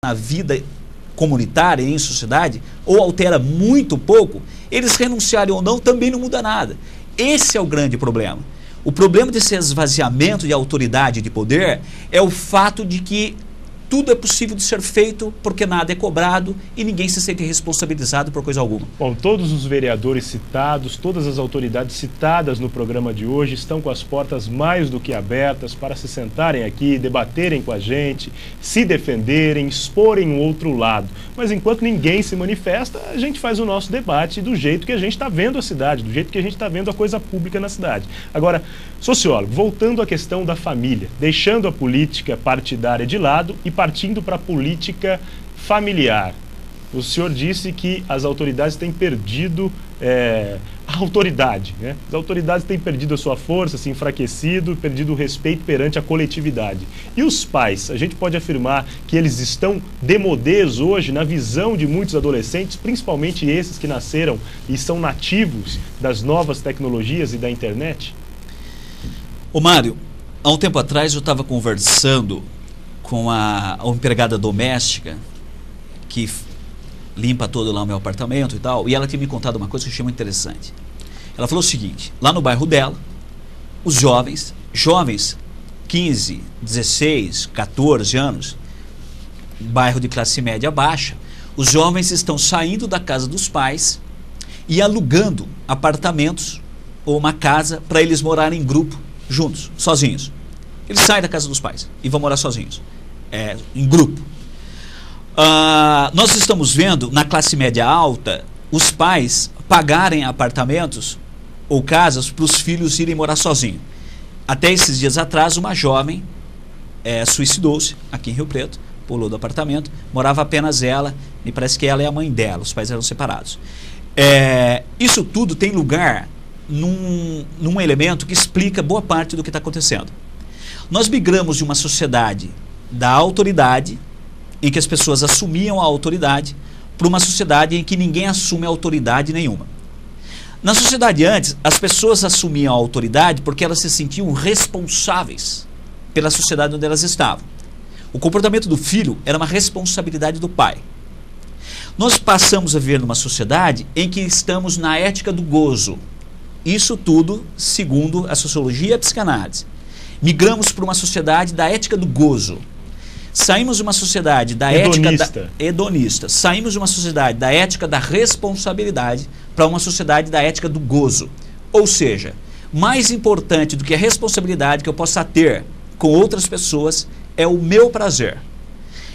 na vida comunitária e em sociedade, ou altera muito pouco, eles renunciarem ou não também não muda nada. Esse é o grande problema. O problema desse esvaziamento de autoridade e de poder é o fato de que tudo é possível de ser feito porque nada é cobrado e ninguém se sente responsabilizado por coisa alguma. Bom, todos os vereadores citados, todas as autoridades citadas no programa de hoje estão com as portas mais do que abertas para se sentarem aqui, debaterem com a gente, se defenderem, exporem um outro lado. Mas enquanto ninguém se manifesta, a gente faz o nosso debate do jeito que a gente está vendo a cidade, do jeito que a gente está vendo a coisa pública na cidade. Agora, sociólogo, voltando à questão da família, deixando a política partidária de lado e partindo para a política familiar. O senhor disse que as autoridades têm perdido a autoridade, né? As autoridades têm perdido a sua força, se enfraquecido, perdido o respeito perante a coletividade. E os pais, a gente pode afirmar que eles estão demodês hoje na visão de muitos adolescentes, principalmente esses que nasceram e são nativos das novas tecnologias e da internet? Ô Mário, há um tempo atrás eu estava conversando com a empregada doméstica que limpa todo lá o meu apartamento e tal, e ela tinha me contado uma coisa que eu achei muito interessante. Ela falou o seguinte: lá no bairro dela, os jovens 15, 16, 14 anos, bairro de classe média baixa, os jovens estão saindo da casa dos pais e alugando apartamentos ou uma casa para eles morarem em grupo, juntos, sozinhos. Eles saem da casa dos pais e vão morar sozinhos, em grupo. Nós estamos vendo na classe média alta os pais pagarem apartamentos ou casas para os filhos irem morar sozinhos. Até esses dias atrás, uma jovem suicidou-se aqui em Rio Preto, pulou do apartamento, morava apenas ela, me parece que ela e a mãe dela, os pais eram separados. Isso tudo tem lugar num elemento que explica boa parte do que está acontecendo. Nós migramos de uma sociedade da autoridade, em que as pessoas assumiam a autoridade, para uma sociedade em que ninguém assume autoridade nenhuma. Na sociedade antes, as pessoas assumiam a autoridade porque elas se sentiam responsáveis pela sociedade onde elas estavam. O comportamento do filho era uma responsabilidade do pai. Nós passamos a viver numa sociedade em que estamos na ética do gozo. Isso tudo segundo a sociologia e a psicanálise. Migramos para uma sociedade da ética do gozo. Saímos de uma sociedade da ética hedonista. Saímos de uma sociedade da ética da responsabilidade para uma sociedade da ética do gozo. Ou seja, mais importante do que a responsabilidade que eu possa ter com outras pessoas é o meu prazer.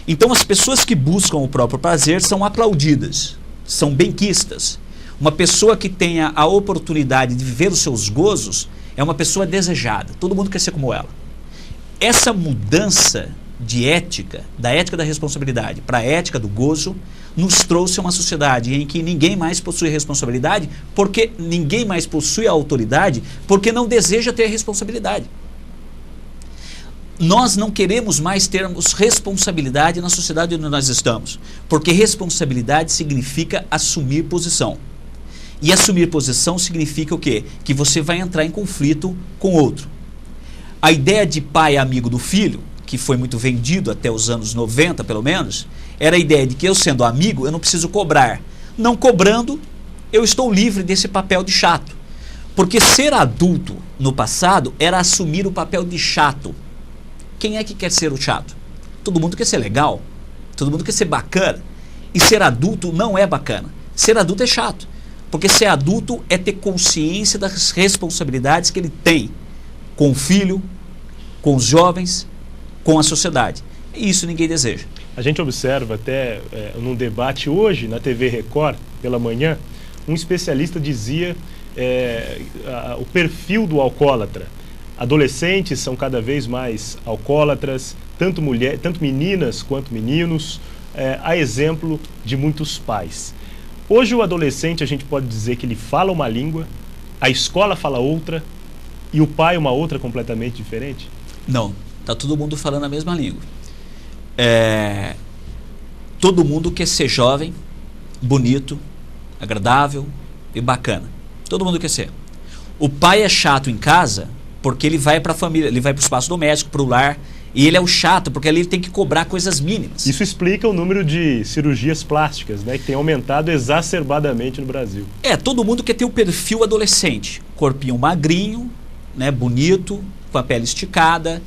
Então as pessoas que buscam o próprio prazer são aplaudidas, são benquistas. Uma pessoa que tenha a oportunidade de viver os seus gozos é uma pessoa desejada. Todo mundo quer ser como ela. Essa mudança de ética, da ética da responsabilidade para a ética do gozo, nos trouxe a uma sociedade em que ninguém mais possui responsabilidade, porque ninguém mais possui a autoridade, porque não deseja ter responsabilidade. Nós não queremos mais termos responsabilidade na sociedade onde nós estamos, porque responsabilidade significa assumir posição. E assumir posição significa o quê? Que você vai entrar em conflito com outro. A ideia de pai amigo do filho, que foi muito vendido até os anos 90, pelo menos, era a ideia de que eu, sendo amigo, eu não preciso cobrar. Não cobrando, eu estou livre desse papel de chato. Porque ser adulto, no passado, era assumir o papel de chato. Quem é que quer ser o chato? Todo mundo quer ser legal, todo mundo quer ser bacana. E ser adulto não é bacana. Ser adulto é chato. Porque ser adulto é ter consciência das responsabilidades que ele tem com o filho, com os jovens, com a sociedade. E isso ninguém deseja. A gente observa até num debate hoje na TV Record, pela manhã, um especialista dizia o perfil do alcoólatra. Adolescentes são cada vez mais alcoólatras, tanto meninas quanto meninos, a exemplo de muitos pais. Hoje o adolescente, a gente pode dizer que ele fala uma língua, a escola fala outra e o pai uma outra completamente diferente? Não, está todo mundo falando a mesma língua. Todo mundo quer ser jovem, bonito, agradável e bacana. Todo mundo quer ser. O pai é chato em casa porque ele vai para a família, ele vai para o espaço doméstico, para o lar, E ele é o chato, porque ali ele tem que cobrar coisas mínimas. Isso explica o número de cirurgias plásticas, né, que tem aumentado exacerbadamente no Brasil. Todo mundo quer ter o perfil adolescente. Corpinho magrinho, né, bonito, com a pele esticada,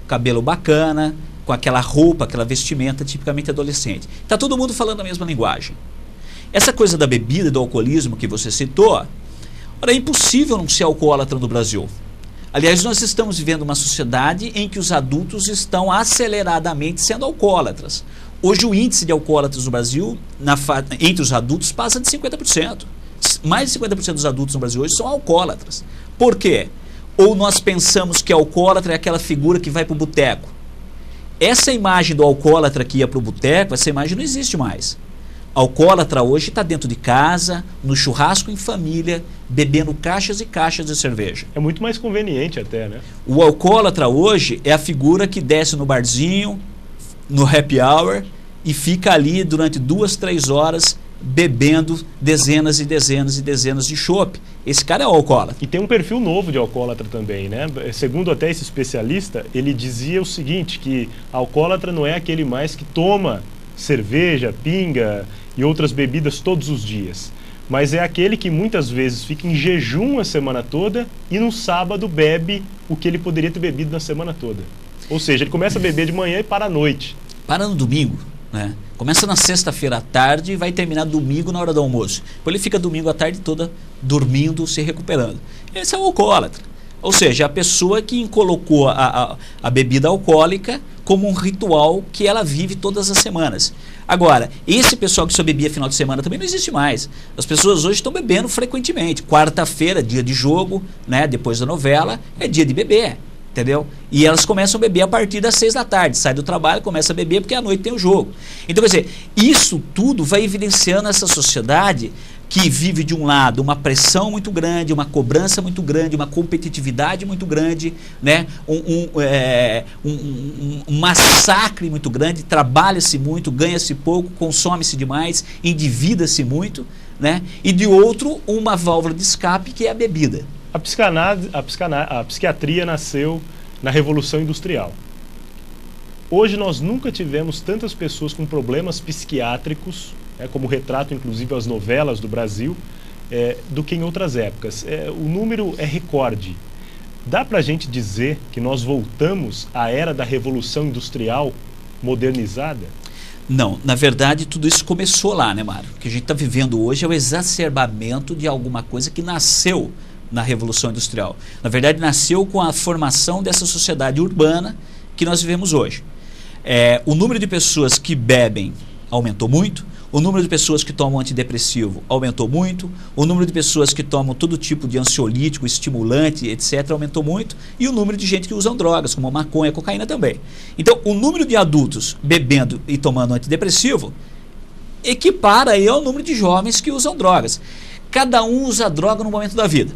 cabelo bacana, com aquela roupa, aquela vestimenta tipicamente adolescente. Está todo mundo falando a mesma linguagem. Essa coisa da bebida e do alcoolismo que você citou, é impossível não ser alcoólatra no Brasil. Aliás, nós estamos vivendo uma sociedade em que os adultos estão aceleradamente sendo alcoólatras. Hoje o índice de alcoólatras no Brasil, entre os adultos, passa de 50%. Mais de 50% dos adultos no Brasil hoje são alcoólatras. Por quê? Ou nós pensamos que alcoólatra é aquela figura que vai para o boteco. Essa imagem do alcoólatra que ia para o boteco, essa imagem não existe mais. Alcoólatra hoje está dentro de casa, no churrasco em família, bebendo caixas e caixas de cerveja. É muito mais conveniente até, né? O alcoólatra hoje é a figura que desce no barzinho, no happy hour, e fica ali durante 2, 3 horas bebendo dezenas e dezenas e dezenas de chopp. Esse cara é o alcoólatra. E tem um perfil novo de alcoólatra também, né? Segundo até esse especialista, ele dizia o seguinte, que alcoólatra não é aquele mais que toma cerveja, pinga e outras bebidas todos os dias, mas é aquele que muitas vezes fica em jejum a semana toda e no sábado bebe o que ele poderia ter bebido na semana toda. Ou seja, ele começa a beber de manhã e para à noite. Para no domingo, né? Começa na sexta-feira à tarde e vai terminar domingo na hora do almoço. Depois ele fica domingo à tarde toda dormindo, se recuperando. Esse é o alcoólatra. Ou seja, a pessoa que colocou a bebida alcoólica como um ritual que ela vive todas as semanas. Agora, esse pessoal que só bebia final de semana também não existe mais. As pessoas hoje estão bebendo frequentemente. Quarta-feira, dia de jogo, né, depois da novela, é dia de beber, entendeu? E elas começam a beber a partir das 6 da tarde. Sai do trabalho, começa a beber porque à noite tem o jogo. Então, quer dizer, isso tudo vai evidenciando essa sociedade que vive de um lado uma pressão muito grande, uma cobrança muito grande, uma competitividade muito grande, né? Um massacre muito grande, trabalha-se muito, ganha-se pouco, consome-se demais, endivida-se muito, né? E de outro, uma válvula de escape que é a bebida. A psiquiatria nasceu na Revolução Industrial. Hoje nós nunca tivemos tantas pessoas com problemas psiquiátricos, como retrato inclusive as novelas do Brasil, do que em outras épocas. O número é recorde. Dá para a gente dizer que nós voltamos à era da Revolução Industrial modernizada? Não, na verdade tudo isso começou lá, né, Mário? O que a gente está vivendo hoje é o exacerbamento de alguma coisa que nasceu na Revolução Industrial. Na verdade nasceu com a formação dessa sociedade urbana que nós vivemos hoje. O número de pessoas que bebem aumentou muito, o número de pessoas que tomam antidepressivo aumentou muito, o número de pessoas que tomam todo tipo de ansiolítico, estimulante, etc., aumentou muito, e o número de gente que usam drogas, como maconha, cocaína também. Então, o número de adultos bebendo e tomando antidepressivo equipara aí ao número de jovens que usam drogas. Cada um usa droga no momento da vida.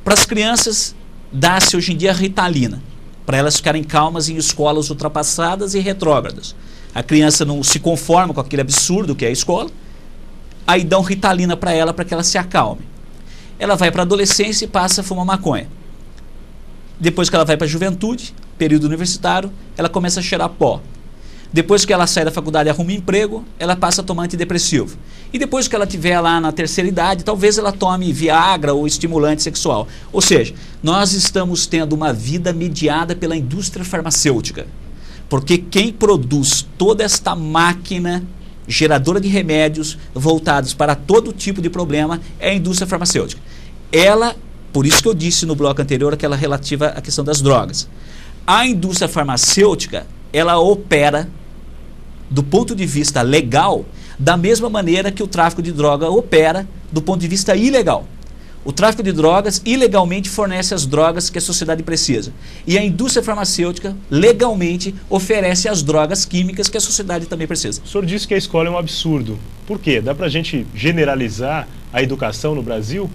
Para as crianças, dá-se hoje em dia Ritalina, para elas ficarem calmas em escolas ultrapassadas e retrógradas. A criança não se conforma com aquele absurdo que é a escola, aí dão Ritalina para ela para que ela se acalme. Ela vai para a adolescência e passa a fumar maconha. Depois que ela vai para a juventude, período universitário, ela começa a cheirar pó. Depois que ela sai da faculdade e arruma um emprego, ela passa a tomar antidepressivo. E depois que ela estiver lá na terceira idade, talvez ela tome Viagra ou estimulante sexual. Ou seja, nós estamos tendo uma vida mediada pela indústria farmacêutica. Porque quem produz toda esta máquina geradora de remédios voltados para todo tipo de problema é a indústria farmacêutica. Ela, por isso que eu disse no bloco anterior, aquela relativa à questão das drogas. A indústria farmacêutica, ela opera do ponto de vista legal da mesma maneira que o tráfico de droga opera do ponto de vista ilegal. O tráfico de drogas ilegalmente fornece as drogas que a sociedade precisa. E a indústria farmacêutica legalmente oferece as drogas químicas que a sociedade também precisa. O senhor disse que a escola é um absurdo. Por quê? Dá para a gente generalizar a educação no Brasil?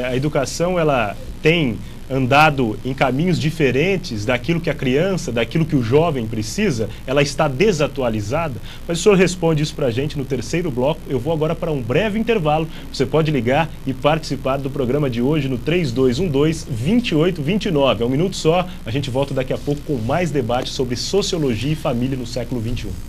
A educação ela tem andado em caminhos diferentes daquilo que a criança, daquilo que o jovem precisa? Ela está desatualizada? Mas o senhor responde isso para a gente no terceiro bloco. Eu vou agora para um breve intervalo. Você pode ligar e participar do programa de hoje no 3212-2829. É um minuto só, a gente volta daqui a pouco com mais debate sobre sociologia e família no século XXI.